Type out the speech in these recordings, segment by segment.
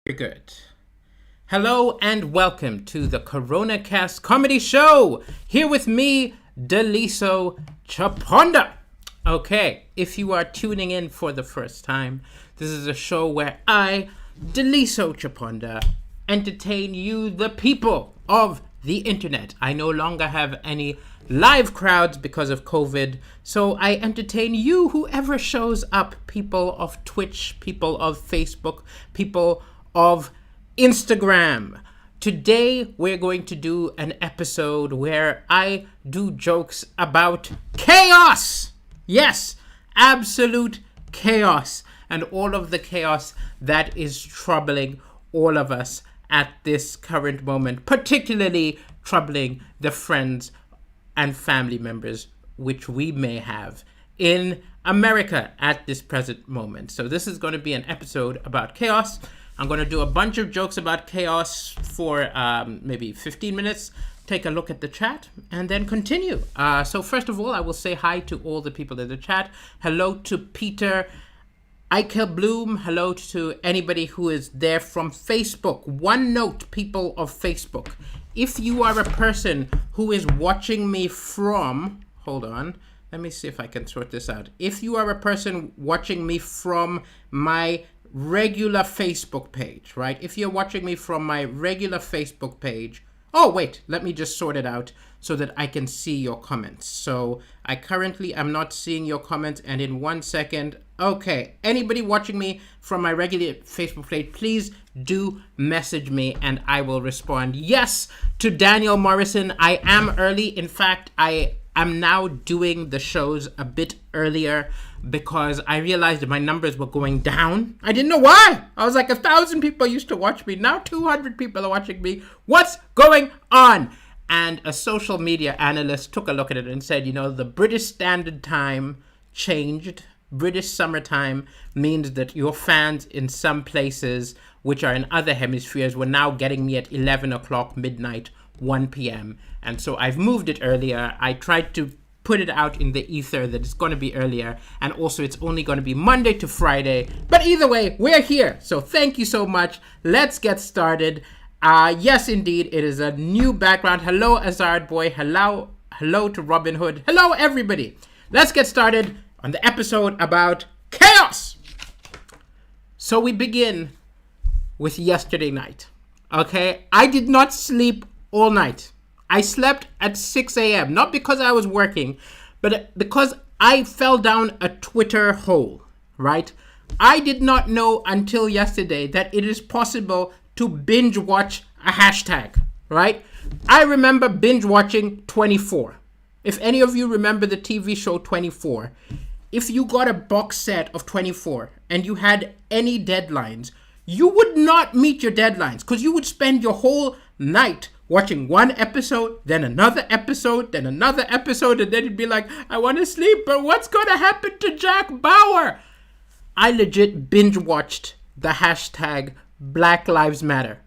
You're good. Hello and welcome to the Corona Cast Comedy Show. Here with me, Deliso Chaponda. Okay, if you are tuning in for the first time, this is a show where I, Deliso Chaponda, entertain you, the people of the internet. I no longer have any live crowds because of COVID, so I entertain you, whoever shows up, people of Twitch, people of Facebook, people of Instagram. Today we're going to do an episode where I do jokes about chaos. Yes, absolute chaos, and all of the chaos that is troubling all of us at this current moment, particularly troubling the friends and family members which we may have in America at this present moment. So this is going to be an episode about chaos. I'm going to do a bunch of jokes about chaos for maybe 15 minutes, take a look at the chat, and then continue. So first of all, I will say hi to all the people in the chat. Hello to Peter Eichel Bloom. Hello to anybody who is there from Facebook. One note, people of Facebook. If you are a person who is watching me from... Hold on. Let me see if I can sort this out. If you are a person watching me from my regular Facebook page, right? If you're watching me from my regular Facebook page, oh wait, let me just sort it out so that I can see your comments. So I currently am not seeing your comments, and in 1 second, okay, anybody watching me from my regular Facebook page, please do message me and I will respond. Yes, to Daniel Morrison, I am early. In fact, I'm now doing the shows a bit earlier because I realized that my numbers were going down. I didn't know why. I was like, 1,000 people used to watch me. Now 200 people are watching me. What's going on? And a social media analyst took a look at it and said, the British Standard Time changed. British summertime means that your fans in some places, which are in other hemispheres, were now getting me at 11 o'clock, midnight, 1 p.m. And so I've moved it earlier. I tried to put it out in the ether that it's going to be earlier, and also it's only going to be Monday to Friday. But either way, we're here. So thank you so much. Let's get started. Yes, indeed, it is a new background. Hello, Azard Boy. Hello to Robin Hood. Hello, everybody. Let's get started on the episode about chaos. So we begin with yesterday night. Okay, I did not sleep all night. I slept at 6 a.m. Not because I was working, but because I fell down a Twitter hole, right? I did not know until yesterday that it is possible to binge watch a hashtag, right? I remember binge watching 24. If any of you remember the TV show 24, if you got a box set of 24 and you had any deadlines, you would not meet your deadlines because you would spend your whole night watching one episode, then another episode, then another episode, and then you'd be like, I want to sleep, but what's going to happen to Jack Bauer? I legit binge watched the hashtag Black Lives Matter.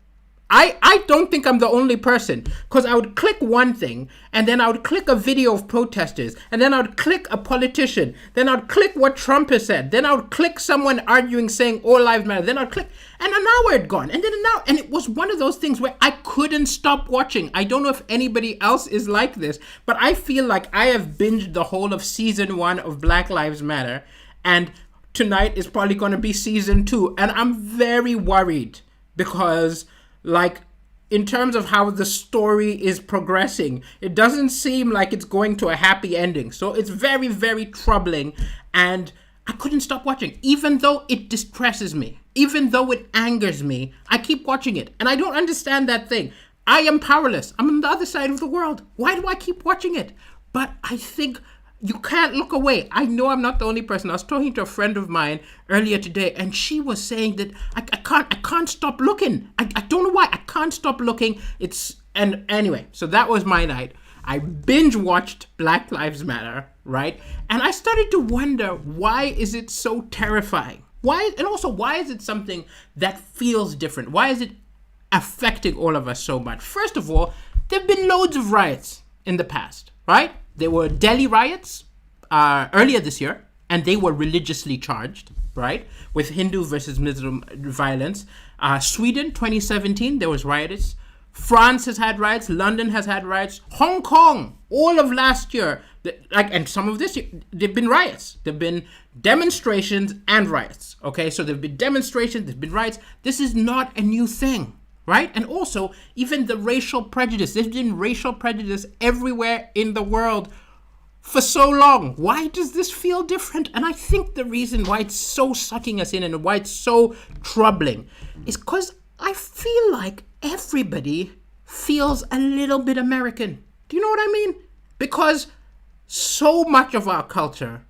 I don't think I'm the only person, because I would click one thing, and then I would click a video of protesters, and then I would click a politician, then I would click what Trump has said, then I would click someone arguing saying all lives matter, then I'd click, and an hour had gone, and then an hour, and it was one of those things where I couldn't stop watching. I don't know if anybody else is like this, but I feel like I have binged the whole of season 1 of Black Lives Matter, and tonight is probably going to be season 2, and I'm very worried because, like, in terms of how the story is progressing, it doesn't seem like it's going to a happy ending. So it's very, very troubling, and I couldn't stop watching. Even though it distresses me, even though it angers me, I keep watching it, and I don't understand that thing. I am powerless. I'm on the other side of the world. Why do I keep watching it? But I think you can't look away. I know I'm not the only person. I was talking to a friend of mine earlier today, and she was saying that I can't stop looking. I don't know why. I can't stop looking. And anyway, so that was my night. I binge watched Black Lives Matter, right? And I started to wonder, why is it so terrifying? Why is it something that feels different? Why is it affecting all of us so much? First of all, there have been loads of riots in the past, right? There were Delhi riots earlier this year, and they were religiously charged, right? With Hindu versus Muslim violence. Sweden, 2017, there was riots. France has had riots. London has had riots. Hong Kong, all of last year, and some of this year, there've been riots. There've been demonstrations and riots. Okay, so there've been demonstrations, there've been riots. This is not a new thing, right? And also, even the racial prejudice. There's been racial prejudice everywhere in the world for so long. Why does this feel different? And I think the reason why it's so sucking us in and why it's so troubling is because I feel like everybody feels a little bit American. Do you know what I mean? Because so much of our culture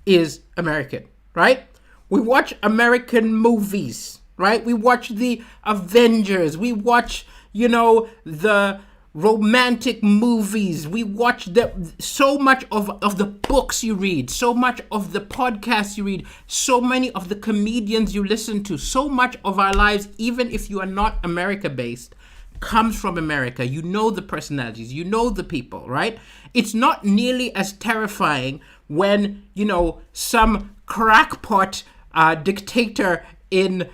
is American, right? We watch American movies, right? We watch the Avengers. We watch, the romantic movies. We watch so much of the books you read, so much of the podcasts you read, so many of the comedians you listen to, so much of our lives, even if you are not America-based, comes from America. You know the personalities, you know the people, right? It's not nearly as terrifying when, some crackpot dictator in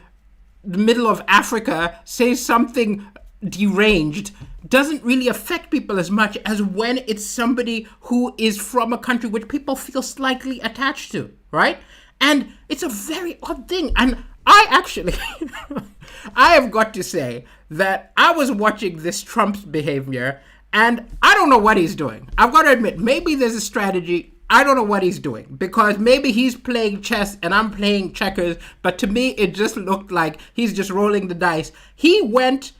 the middle of Africa says something deranged. Doesn't really affect people as much as when it's somebody who is from a country which people feel slightly attached to, right? And it's a very odd thing. And I actually, I have got to say that I was watching this Trump's behavior and I don't know what he's doing. I've got to admit, maybe there's a strategy. I don't know what he's doing because maybe he's playing chess and I'm playing checkers. But to me, it just looked like he's just rolling the dice. He went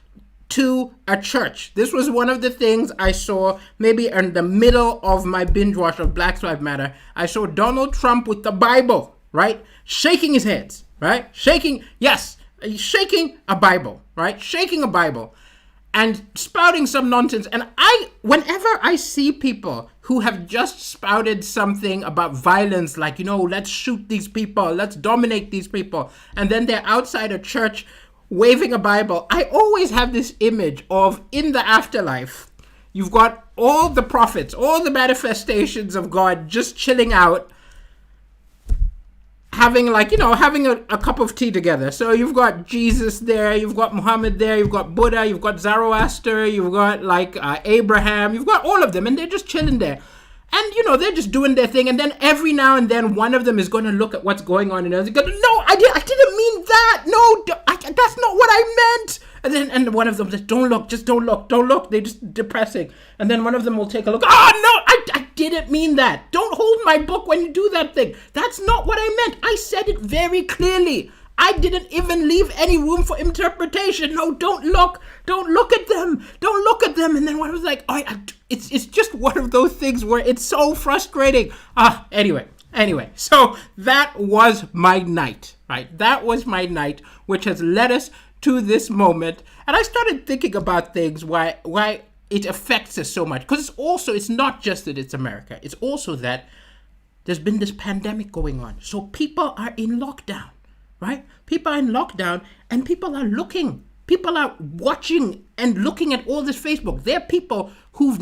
to a church. This was one of the things I saw maybe in the middle of my binge watch of Black Lives Matter. I saw Donald Trump with the Bible, right? Shaking his hands, right? Shaking a Bible, right? Shaking a Bible and spouting some nonsense. And whenever I see people who have just spouted something about violence, like, let's shoot these people, let's dominate these people, and then they're outside a church waving a Bible, I always have this image of in the afterlife, you've got all the prophets, all the manifestations of God just chilling out, having a cup of tea together. So you've got Jesus there, you've got Muhammad there, you've got Buddha, you've got Zoroaster, you've got Abraham, you've got all of them, and they're just chilling there. And, they're just doing their thing. And then every now and then, one of them is going to look at what's going on. And they're going to, no, I didn't mean that. No, that's not what I meant. And one of them says, don't look, just don't look. They're just depressing. And then one of them will take a look. Oh, no, I didn't mean that. Don't hold my book when you do that thing. That's not what I meant. I said it very clearly. I didn't even leave any room for interpretation. No, don't look at them. Don't look at them. And then one was like, it's just one of those things where it's so frustrating. Anyway, so that was my night, right? That was my night, which has led us to this moment. And I started thinking about things, why it affects us so much. Because it's not just that it's America. It's also that there's been this pandemic going on. So people are in lockdown. Right? People are in lockdown and people are looking. People are watching and looking at all this Facebook. There are people who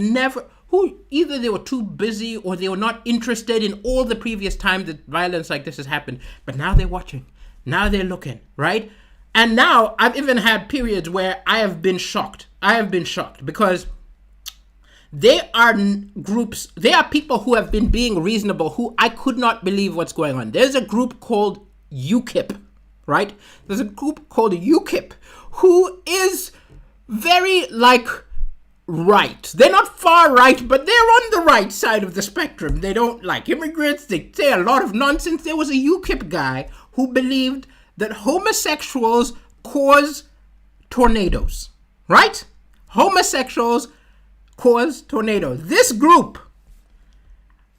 either they were too busy or they were not interested in all the previous time that violence like this has happened. But now they're watching. Now they're looking, right? And now I've even had periods where I have been shocked. Because there are people who have been being reasonable who I could not believe what's going on. There's a group called UKIP. Right? There's a group called UKIP who is very right. They're not far right, but they're on the right side of the spectrum. They don't like immigrants. They say a lot of nonsense. There was a UKIP guy who believed that homosexuals cause tornadoes. Right? Homosexuals cause tornadoes. This group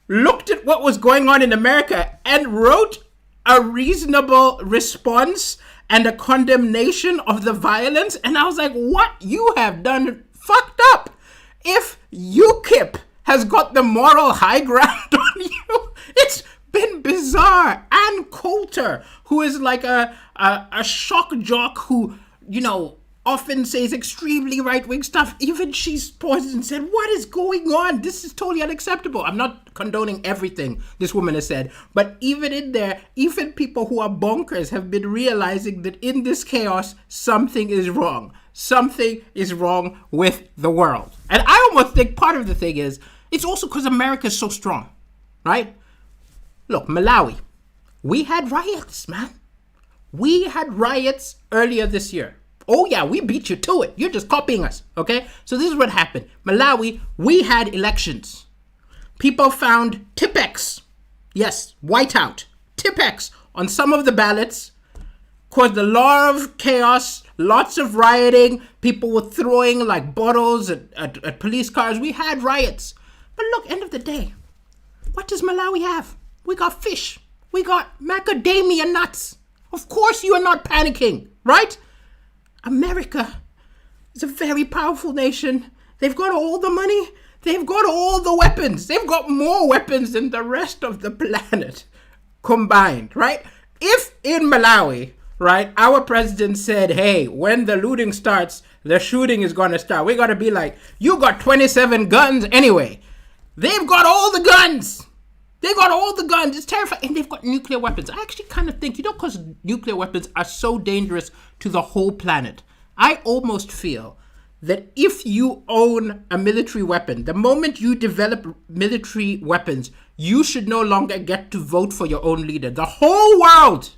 looked at what was going on in America and wrote a reasonable response and a condemnation of the violence. And I was like, what you have done fucked up. If UKIP has got the moral high ground on you, it's been bizarre. Ann Coulter, who is like a shock jock who, often says extremely right-wing stuff. Even she's paused and said, what is going on? This is totally unacceptable. I'm not condoning everything this woman has said, but even in there, even people who are bonkers have been realizing that in this chaos, something is wrong. Something is wrong with the world. And I almost think part of the thing is, it's also because America is so strong, right? Look, Malawi, we had riots, man. We had riots earlier this year. Oh yeah, we beat you to it. You're just copying us, okay? So this is what happened. Malawi, we had elections. People found Tipex. Yes, whiteout. Tipex on some of the ballots. Caused a lot of chaos, lots of rioting. People were throwing like bottles at police cars. We had riots. But look, end of the day, what does Malawi have? We got fish. We got macadamia nuts. Of course you are not panicking, right? America is a very powerful nation. They've got all the money. They've got all the weapons. They've got more weapons than the rest of the planet combined, right? If in Malawi, right, our president said, hey, when the looting starts, the shooting is going to start. We got to be like, you got 27 guns anyway. They've got all the guns. They got all the guns. It's terrifying. And they've got nuclear weapons. I actually kind of think, because nuclear weapons are so dangerous to the whole planet, I almost feel that if you own a military weapon, the moment you develop military weapons, you should no longer get to vote for your own leader. The whole world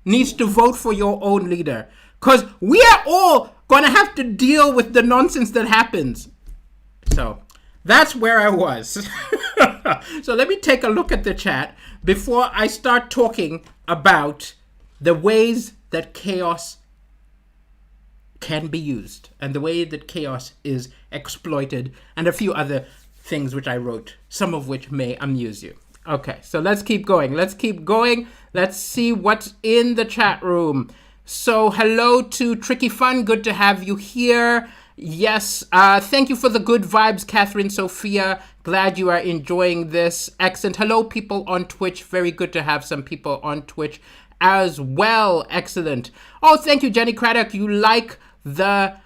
needs to vote for your own leader. Because we are all going to have to deal with the nonsense that happens. So that's where I was. So let me take a look at the chat before I start talking about the ways that chaos can be used and the way that chaos is exploited and a few other things which I wrote, some of which may amuse you. Okay, so let's keep going. Let's see what's in the chat room. So hello to Tricky Fun. Good to have you here. Yes, thank you for the good vibes, Catherine Sophia. Glad you are enjoying this. Excellent. Hello, people on Twitch. Very good to have some people on Twitch as well. Excellent. Oh, thank you, Jenny Craddock. You like the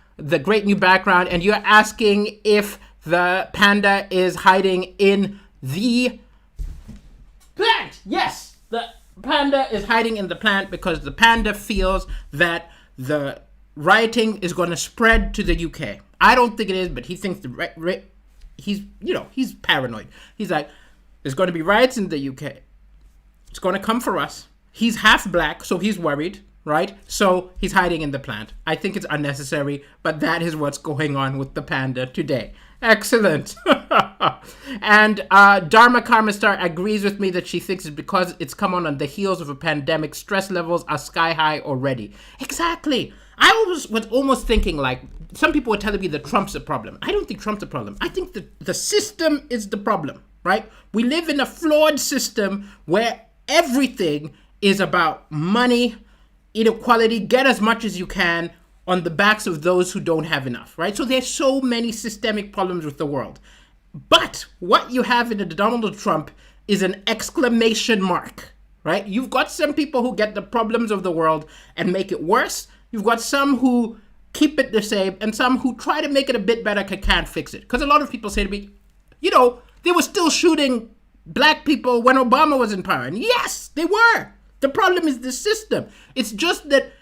great new background, and you're asking if the panda is hiding in the plant. Yes, the panda is hiding in the plant because the panda feels that the rioting is going to spread to the UK. I don't think it is, but he thinks he's paranoid. He's like, there's going to be riots in the UK. It's going to come for us. He's half black, so he's worried, right? So he's hiding in the plant. I think it's unnecessary, but that is what's going on with the panda today. Excellent. And Dharma Karma Star agrees with me that she thinks it's because it's come on the heels of a pandemic. Stress levels are sky high already. Exactly. I was almost thinking, like, some people were telling me that Trump's a problem. I don't think Trump's a problem. I think that the system is the problem, right? We live in a flawed system where everything is about money, inequality, get as much as you can on the backs of those who don't have enough, right? So there's so many systemic problems with the world. But what you have in the Donald Trump is an exclamation mark, right? You've got some people who get the problems of the world and make it worse. You've got some who keep it the same and some who try to make it a bit better but can't fix it. Because a lot of people say to me, they were still shooting black people when Obama was in power. And yes, they were. The problem is the system. It's just that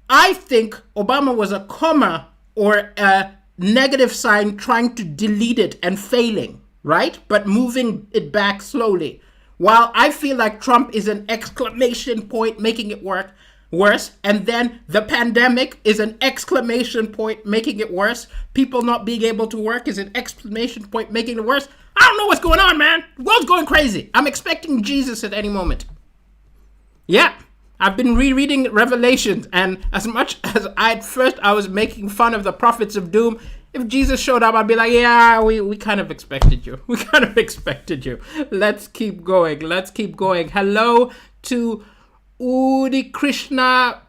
I think Obama was a comma or a negative sign trying to delete it and failing, right? But moving it back slowly. While I feel like Trump is an exclamation point making it worse, and then the pandemic is an exclamation point making it worse. People not being able to work is an exclamation point making it worse. I don't know what's going on, man. The world's going crazy. I'm expecting Jesus at any moment. Yeah, I've been rereading Revelations, and as much as at first I was making fun of the prophets of doom, if Jesus showed up, I'd be like, yeah, we kind of expected you. We kind of expected you. Let's keep going. Hello to Udi Krishna.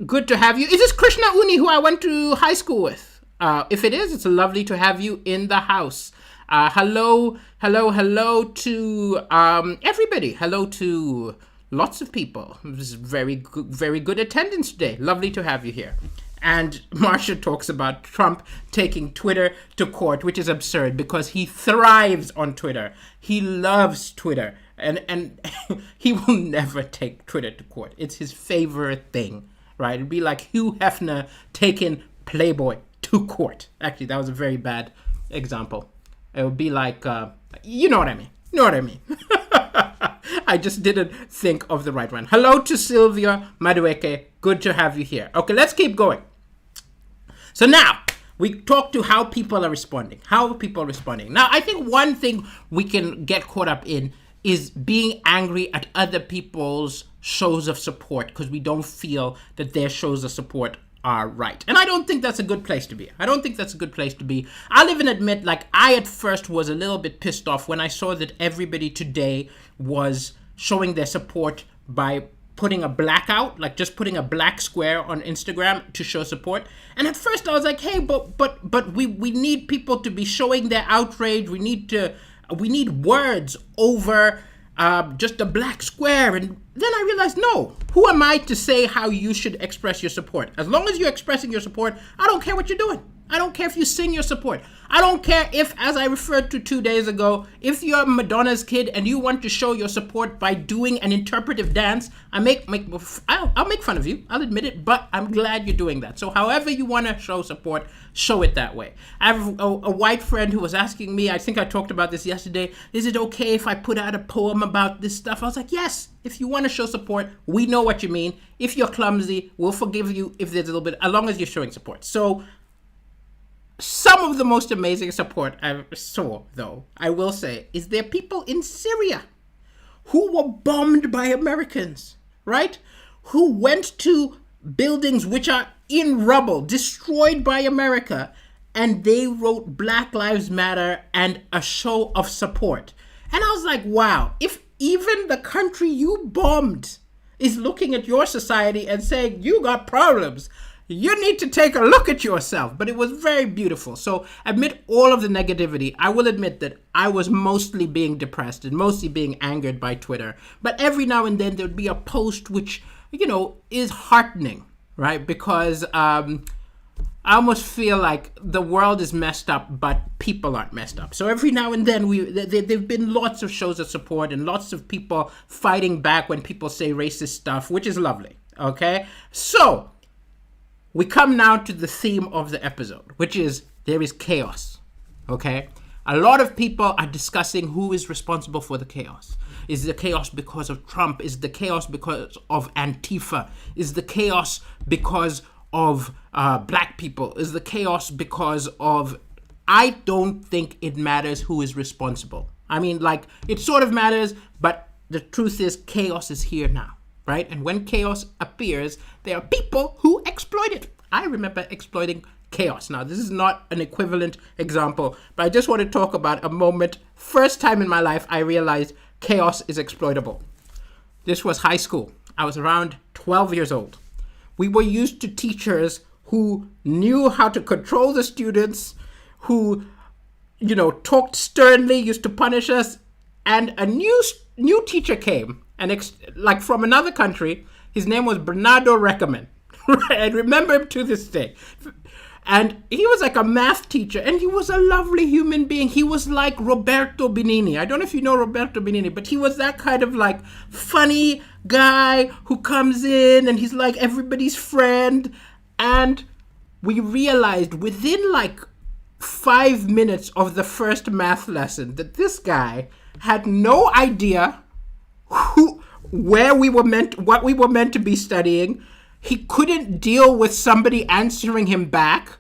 Good to have you. Is this Krishna Uni who I went to high school with? If it is, it's lovely to have you in the house. Hello to everybody. Hello to lots of people. It was very good attendance today. Lovely to have you here. And Marsha talks about Trump taking Twitter to court, which is absurd because he thrives on Twitter. He loves Twitter. And he will never take Twitter to court. It's his favorite thing, right? It'd be like Hugh Hefner taking Playboy to court. Actually, that was a very bad example. It would be like, you know what I mean. You know what I mean. I just didn't think of the right one. Hello to Sylvia Madueke. Good to have you here. Okay, let's keep going. So now, we talk to how people are responding. How are people responding? Now, I think one thing we can get caught up in is being angry at other people's shows of support because we don't feel that their shows of support are right. And I don't think that's a good place to be. I'll even admit, like, I at first was a little bit pissed off when I saw that everybody today was showing their support by putting a blackout, like just putting a black square on Instagram to show support. And at first I was like, hey, but we need people to be showing their outrage. We need words over just a black square. And then I realized, no, who am I to say how you should express your support? As long as you're expressing your support, I don't care what you're doing. I don't care if you sing your support. I don't care if, as I referred to 2 days ago, if you're Madonna's kid and you want to show your support by doing an interpretive dance, I'll make fun of you. I'll admit it, but I'm glad you're doing that. So however you want to show support, show it that way. I have a white friend who was asking me, I think I talked about this yesterday, is it okay if I put out a poem about this stuff? I was like, yes, if you want to show support, we know what you mean. If you're clumsy, we'll forgive you if there's a little bit, as long as you're showing support. So some of the most amazing support I saw, though, I will say, is there people in Syria who were bombed by Americans, right? Who went to buildings which are in rubble, destroyed by America, and they wrote Black Lives Matter and a show of support. And I was like, wow, if even the country you bombed is looking at your society and saying, you got problems, you need to take a look at yourself. But it was very beautiful. So amid all of the negativity, I will admit that I was mostly being depressed and mostly being angered by Twitter. But every now and then there would be a post which, is heartening, right? Because I almost feel like the world is messed up, but people aren't messed up. So every now and then there've been lots of shows of support and lots of people fighting back when people say racist stuff, which is lovely. Okay? So we come now to the theme of the episode, which is there is chaos, okay? A lot of people are discussing who is responsible for the chaos. Is the chaos because of Trump? Is the chaos because of Antifa? Is the chaos because of black people? Is the chaos because of... I don't think it matters who is responsible. I mean, like, it sort of matters, but the truth is chaos is here now. Right? And when chaos appears, there are people who exploit it. I remember exploiting chaos. Now, this is not an equivalent example, but I just want to talk about a moment. First time in my life, I realized chaos is exploitable. This was high school. I was around 12 years old. We were used to teachers who knew how to control the students, who, talked sternly, used to punish us. And a new teacher came. And like from another country, his name was Bernardo Reckerman. I remember him to this day. And he was like a math teacher, and he was a lovely human being. He was like Roberto Benigni. I don't know if you know Roberto Benigni, but he was that kind of like funny guy who comes in and he's like everybody's friend. And we realized within like 5 minutes of the first math lesson that this guy had no idea what we were meant to be studying. He couldn't deal with somebody answering him back.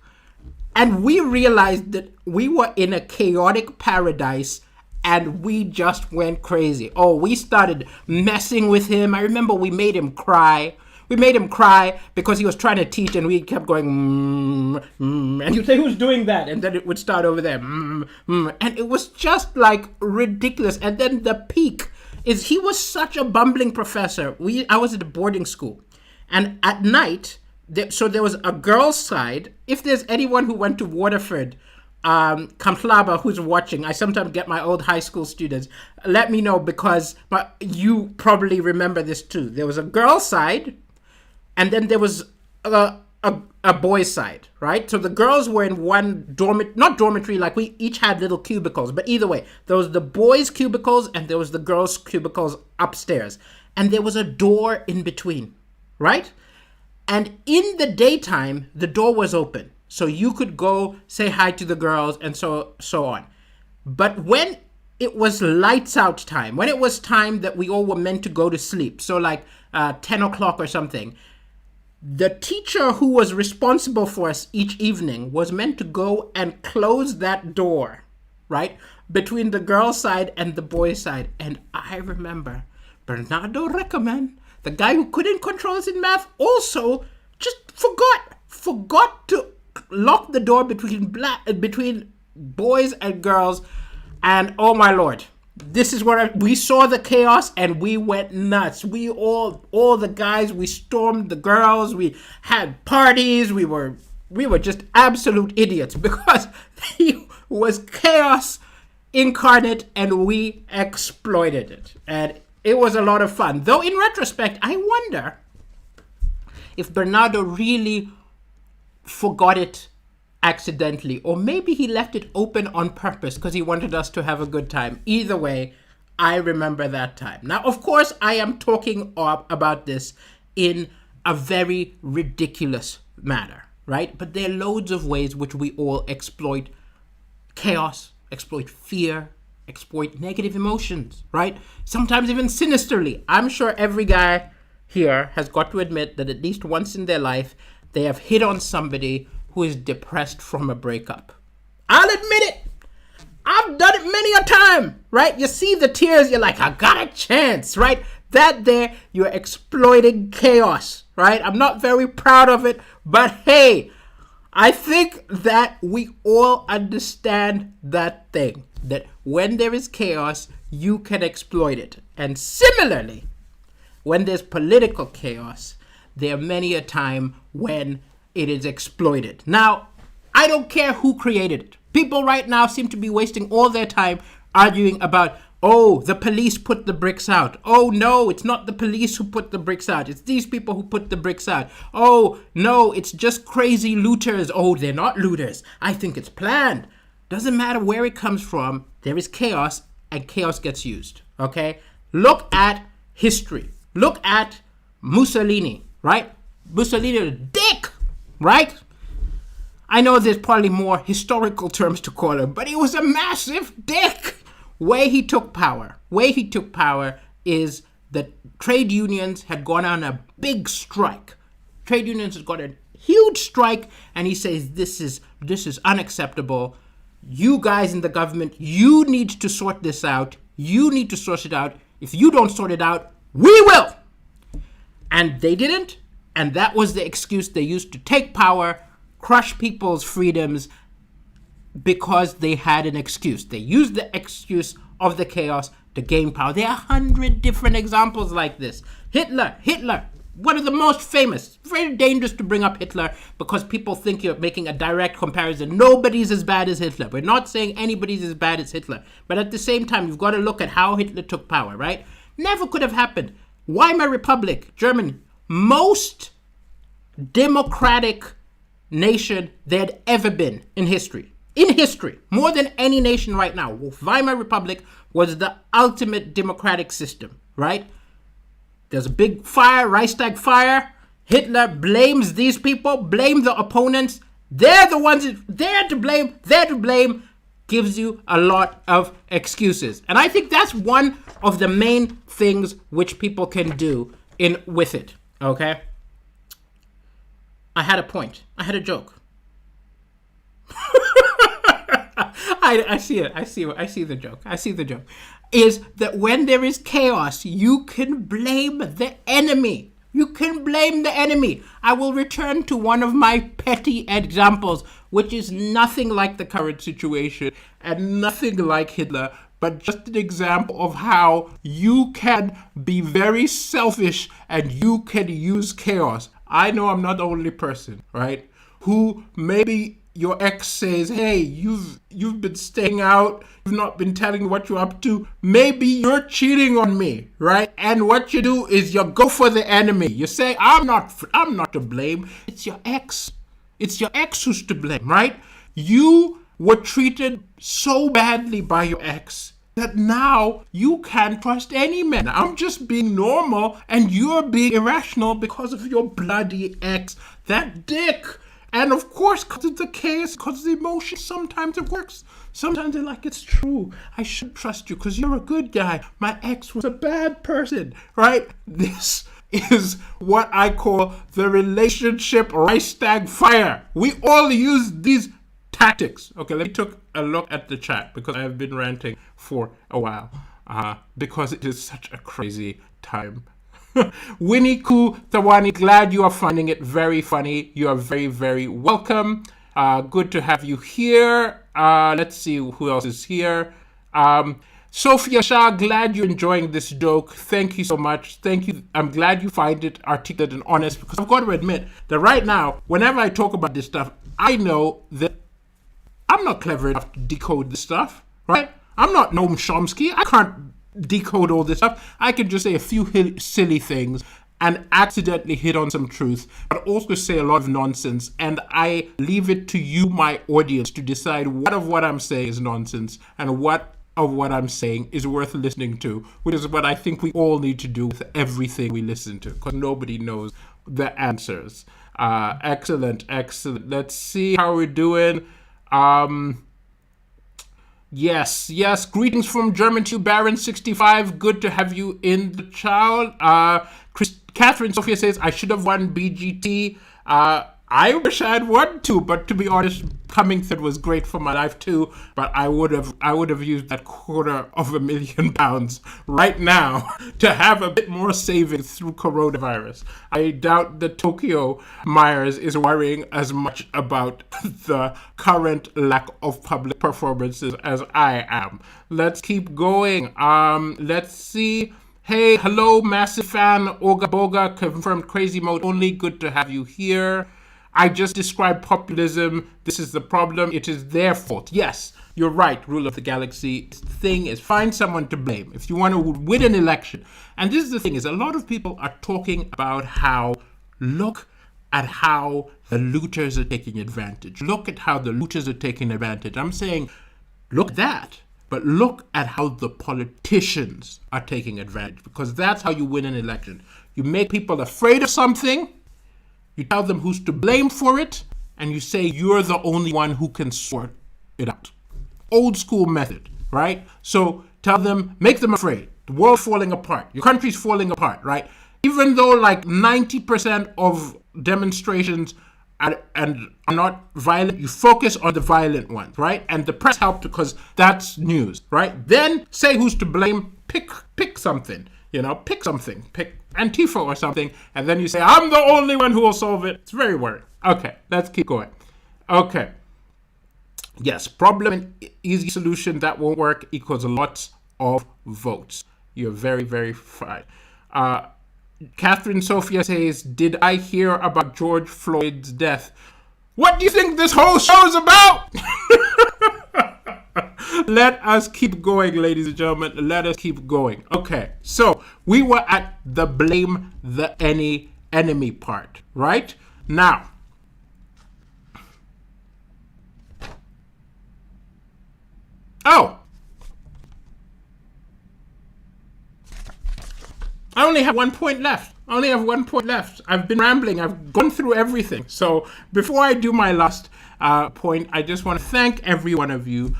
And we realized that we were in a chaotic paradise and we just went crazy. Oh, we started messing with him. I remember we made him cry. We made him cry because he was trying to teach and we kept going, and you'd say, who's doing that? And then it would start over there, And it was just like ridiculous. And then the peak is he was such a bumbling professor. I was at a boarding school, and at night, so there was a girls' side. If there's anyone who went to Waterford, Kamhlaba, who's watching, I sometimes get my old high school students. Let me know because you probably remember this too. There was a girls' side, and then there was a boys' side, right? So the girls were in one not dormitory, like we each had little cubicles, but either way, there was the boys' cubicles and there was the girls' cubicles upstairs. And there was a door in between, right? And in the daytime, the door was open. So you could go say hi to the girls and so on. But when it was lights out time, when it was time that we all were meant to go to sleep, so like 10 o'clock or something, the teacher who was responsible for us each evening was meant to go and close that door, right? Between the girls' side and the boys' side. And I remember Bernardo Reckerman, the guy who couldn't control us in math, also just forgot to lock the door between boys and girls. And oh my Lord, this is where we saw the chaos and we went nuts. We all the guys, we stormed the girls, we had parties, we were just absolute idiots because it was chaos incarnate and we exploited it. And it was a lot of fun. Though in retrospect, I wonder if Bernardo really forgot it accidentally, or maybe he left it open on purpose because he wanted us to have a good time. Either way, I remember that time. Now, of course, I am talking about this in a very ridiculous manner, right? But there are loads of ways which we all exploit chaos, exploit fear, exploit negative emotions, right? Sometimes even sinisterly. I'm sure every guy here has got to admit that at least once in their life, they have hit on somebody who is depressed from a breakup. I'll admit it. I've done it many a time, right? You see the tears, you're like, I got a chance, right? That there, you're exploiting chaos, right? I'm not very proud of it, but hey, I think that we all understand that thing, that when there is chaos, you can exploit it. And similarly, when there's political chaos, there are many a time when it is exploited. Now, I don't care who created it. People right now seem to be wasting all their time arguing about, oh, the police put the bricks out. Oh, no, it's not the police who put the bricks out. It's these people who put the bricks out. Oh, no, it's just crazy looters. Oh, they're not looters. I think it's planned. Doesn't matter where it comes from. There is chaos, and chaos gets used, okay? Look at history. Look at Mussolini, right? Mussolini was a dick, right? I know there's probably more historical terms to call him, but he was a massive dick. Way he took power is that trade unions had gone on a big strike. Trade unions had got a huge strike, and he says, this is unacceptable. You guys in the government, you need to sort this out. You need to sort it out. If you don't sort it out, we will. And they didn't, and that was the excuse they used to take power, crush people's freedoms, because they had an excuse. They used the excuse of the chaos to gain power. There are 100 different examples like this. Hitler, one of the most famous. Very dangerous to bring up Hitler because people think you're making a direct comparison. Nobody's as bad as Hitler. We're not saying anybody's as bad as Hitler. But at the same time, you've got to look at how Hitler took power, right? Never could have happened. Weimar Republic, Germany, most democratic nation there had ever been in history. In history, more than any nation right now. Weimar Republic was the ultimate democratic system, right? There's a big fire, Reichstag fire. Hitler blames these people, blame the opponents. They're the ones they're to blame, gives you a lot of excuses. And I think that's one of the main things which people can do with it, okay? I had a point. I had a joke. I see it. I see the joke. Is that when there is chaos, you can blame the enemy. I will return to one of my petty examples, which is nothing like the current situation and nothing like Hitler, but just an example of how you can be very selfish and you can use chaos. I know I'm not the only person, right, who maybe your ex says, hey, you've been staying out, you've not been telling me what you're up to, maybe you're cheating on me, right? And what you do is you go for the enemy. You say, I'm not to blame. It's your ex. It's your ex who's to blame, right? You were treated so badly by your ex that now you can't trust any man. I'm just being normal and you're being irrational because of your bloody ex. That dick. And of course, because it's the chaos, because of the emotion, sometimes it works. Sometimes they're like, it's true. I should trust you because you're a good guy. My ex was a bad person, right? This is what I call the relationship Reichstag fire. We all use these tactics. Okay, let me take a look at the chat because I have been ranting for a while because it is such a crazy time. Winnie Koo Tawani, glad you are finding it very funny. You are very, very welcome. Good to have you here. Let's see who else is here. Sophia Shah, glad you're enjoying this joke. Thank you so much. Thank you. I'm glad you find it articulate and honest because I've got to admit that right now, whenever I talk about this stuff, I know that I'm not clever enough to decode this stuff, right? I'm not Noam Chomsky. I can't decode all this stuff. I can just say a few silly things and accidentally hit on some truth, but also say a lot of nonsense. And I leave it to you, my audience, to decide what of what I'm saying is nonsense and what of what I'm saying is worth listening to, which is what I think we all need to do with everything we listen to, because nobody knows the answers. Excellent. Let's see how we're doing. Yes. Greetings from German to Baron65. Good to have you in the child. Catherine Sophia says, I should have won BGT. I wish I had won too, but to be honest, coming third was great for my life too. But I would have used that £250,000 right now to have a bit more savings through coronavirus. I doubt that Tokyo Myers is worrying as much about the current lack of public performances as I am. Let's keep going. Let's see. Hey, hello, massive fan. Oga Boga, confirmed crazy mode only. Good to have you here. I just described populism. This is the problem. It is their fault. Yes, you're right, rule of the galaxy. The thing is, find someone to blame. If you want to win an election. And this is the thing, is a lot of people are talking about how, look at how the looters are taking advantage. Look at how the looters are taking advantage. I'm saying, look at that. But look at how the politicians are taking advantage, because that's how you win an election. You make people afraid of something, you tell them who's to blame for it, and you say you're the only one who can sort it out. Old school method, right? So tell them, make them afraid. The world's falling apart. Your country's falling apart, right? Even though like 90% of demonstrations are not violent, you focus on the violent ones, right? And the press helped because that's news, right? Then say who's to blame, pick something, pick something, pick Antifa or something, and then you say, I'm the only one who will solve it. It's very worrying. Okay, let's keep going. Okay. Yes, problem and easy solution that won't work equals lots of votes. You're very, very fine. Catherine Sophia says, did I hear about George Floyd's death? What do you think this whole show is about? Let us keep going, ladies and gentlemen. Let us keep going. Okay, so we were at the blame the enemy part, right? Now, I only have 1 point left. I've been rambling. I've gone through everything. So before I do my last point, I just want to thank every one of you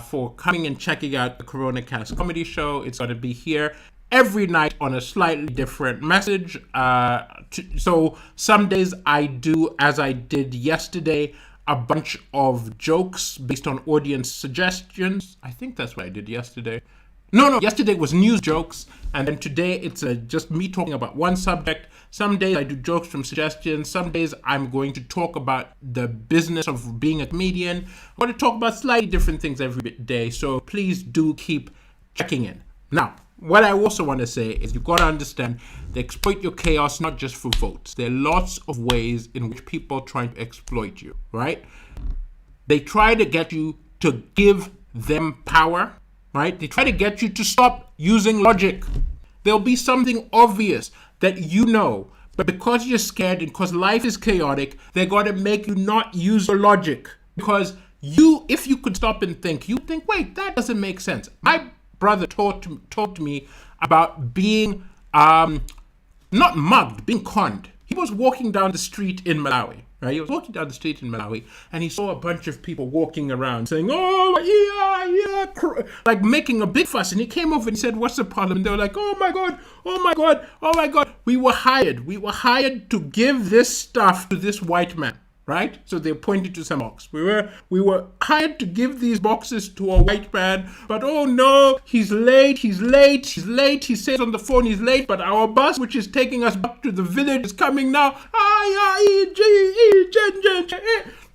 for coming and checking out the Corona Cast comedy show. It's going to be here every night on a slightly different message. So some days I do, as I did yesterday, a bunch of jokes based on audience suggestions. I think that's what I did yesterday. No, yesterday was news jokes, and then today it's just me talking about one subject. Some days I do jokes from suggestions. Some days I'm going to talk about the business of being a comedian. I'm going to talk about slightly different things every day, so please do keep checking in. Now, what I also want to say is you've got to understand they exploit your chaos not just for votes. There are lots of ways in which people are trying to exploit you, right? they try to get you to give them power, right? They try to get you to stop using logic. There'll be something obvious that you know, but because you're scared and because life is chaotic, they're going to make you not use your logic. Because if you could stop and think, you think, wait, that doesn't make sense. My brother told me about being not mugged, being conned. He was walking down the street in Malawi, right? He was walking down the street in Malawi, and he saw a bunch of people walking around saying, oh, yeah, like making a big fuss. And he came over and he said, what's the problem? And they were like, oh my God, oh my God, oh my God. We were hired to give this stuff to this white man. Right? So they pointed to some box. We were hired to give these boxes to a white man, but oh no, he's late. He says on the phone he's late, but our bus, which is taking us back to the village, is coming now.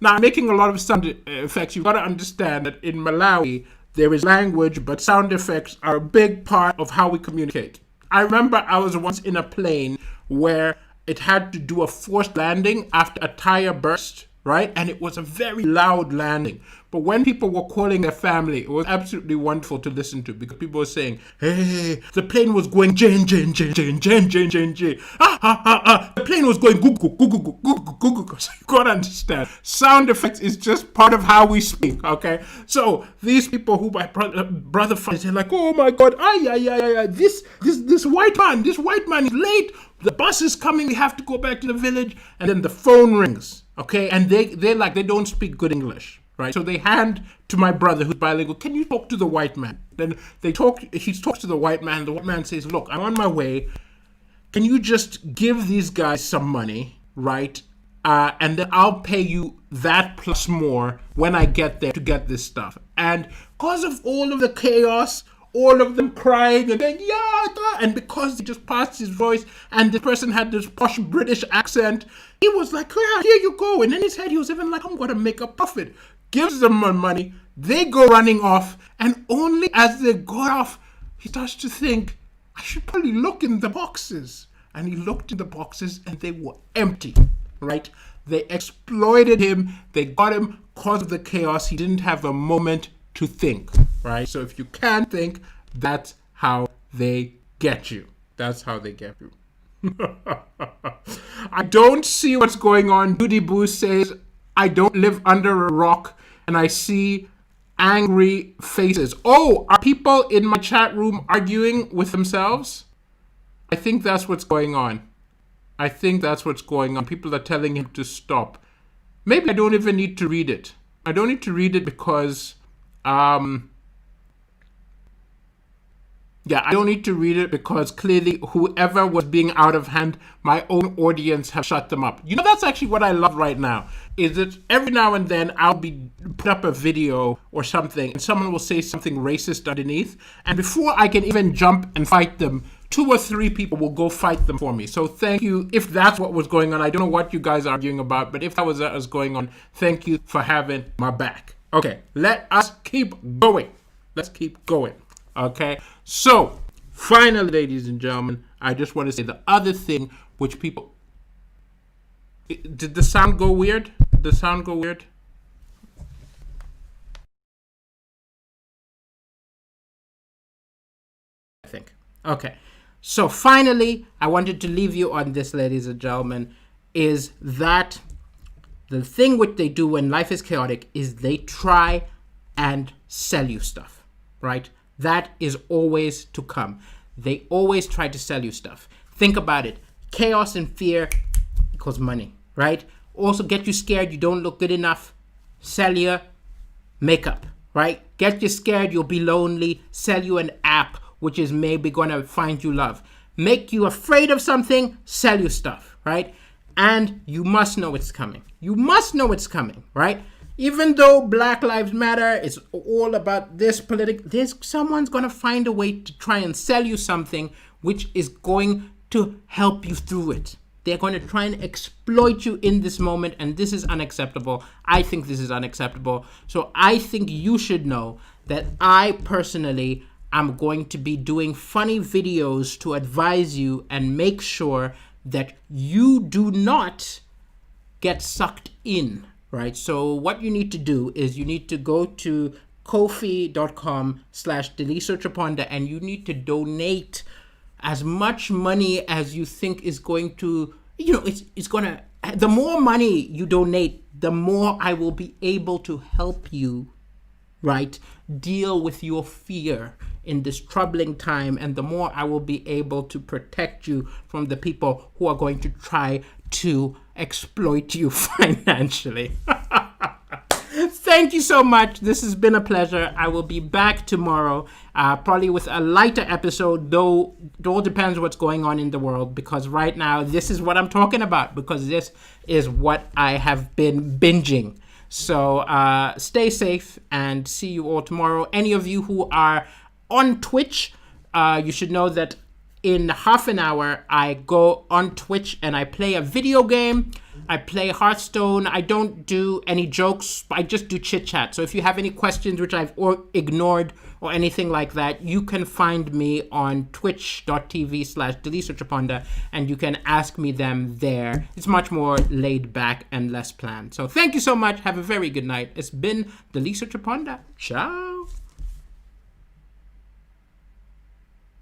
Now, making a lot of sound effects, you've got to understand that in Malawi, there is language, but sound effects are a big part of how we communicate. I remember I was once in a plane where it had to do a forced landing after a tire burst, right? And it was a very loud landing. But when people were calling their family, it was absolutely wonderful to listen to, because people were saying, hey, the plane was going jen, jen, jen, jen, jen, jen, jen, jen. The plane was going goo, goo, goo, goo, goo, goo, goo, goo. So you gotta understand, sound effects is just part of how we speak, okay? So these people who my brother finds, they're like, oh my God, this white man is late. The bus is coming, we have to go back to the village. And then the phone rings, okay? And they don't speak good English, right? So they hand to my brother, who's bilingual, can you talk to the white man? Then he talks to the white man. The white man says, look, I'm on my way. Can you just give these guys some money, right? And then I'll pay you that plus more when I get there to get this stuff. And because of all of the chaos, all of them crying and saying, yeah, and because he just passed his voice and the person had this posh British accent, he was like, yeah, here you go. And in his head, he was even like, I'm going to make a profit. Gives them more money. They go running off. And only as they got off, he starts to think, I should probably look in the boxes. And he looked in the boxes and they were empty, right? They exploited him. They got him because of the chaos. He didn't have a moment to think, right? So if you can't think, that's how they get you. That's how they get you. I don't see what's going on. Judy Boo says, I don't live under a rock and I see angry faces. Oh, are people in my chat room arguing with themselves? I think that's what's going on. People are telling him to stop. Maybe I don't even need to read it. I don't need to read it because I don't need to read it because clearly whoever was being out of hand, my own audience have shut them up. You know, that's actually what I love right now, is that every now and then I'll put up a video or something and someone will say something racist underneath, and before I can even jump and fight them, 2 or 3 people will go fight them for me. So thank you. If that's what was going on, I don't know what you guys are arguing about, but if that was what was going on, thank you for having my back. Okay, let us keep going. Let's keep going. Okay, so finally, ladies and gentlemen, I just want to say the other thing which people... Did the sound go weird? I think. Okay, so finally, I wanted to leave you on this, ladies and gentlemen, is that the thing which they do when life is chaotic is they try and sell you stuff, right? That is always to come. They always try to sell you stuff. Think about it. Chaos and fear equals money, right? Also get you scared, you don't look good enough, sell you makeup, right? Get you scared, you'll be lonely, sell you an app which is maybe gonna find you love. Make you afraid of something, sell you stuff, right? And you must know it's coming. You must know it's coming, right? Even though Black Lives Matter is all about this someone's going to find a way to try and sell you something which is going to help you through it. They're going to try and exploit you in this moment, and this is unacceptable. I think this is unacceptable. So I think you should know that I personally am going to be doing funny videos to advise you and make sure that you do not get sucked in, right? So what you need to do is you need to go to kofi.com/Deliso Chaponda, and you need to donate as much money as you think is going to, it's going to, the more money you donate, the more I will be able to help you, right, deal with your fear in this troubling time, and the more I will be able to protect you from the people who are going to try to exploit you financially. Thank you so much. This has been a pleasure. I will be back tomorrow, probably with a lighter episode, though it all depends what's going on in the world, because right now this is what I'm talking about, because this is what I have been binging. So stay safe and see you all tomorrow. Any of you who are on Twitch, you should know that in half an hour, I go on Twitch and I play a video game. I play Hearthstone. I don't do any jokes. I just do chit chat. So if you have any questions which I've ignored or anything like that, you can find me on twitch.tv/Deliso Chaponda, and you can ask me them there. It's much more laid back and less planned. So thank you so much. Have a very good night. It's been Deliso Chaponda. Ciao.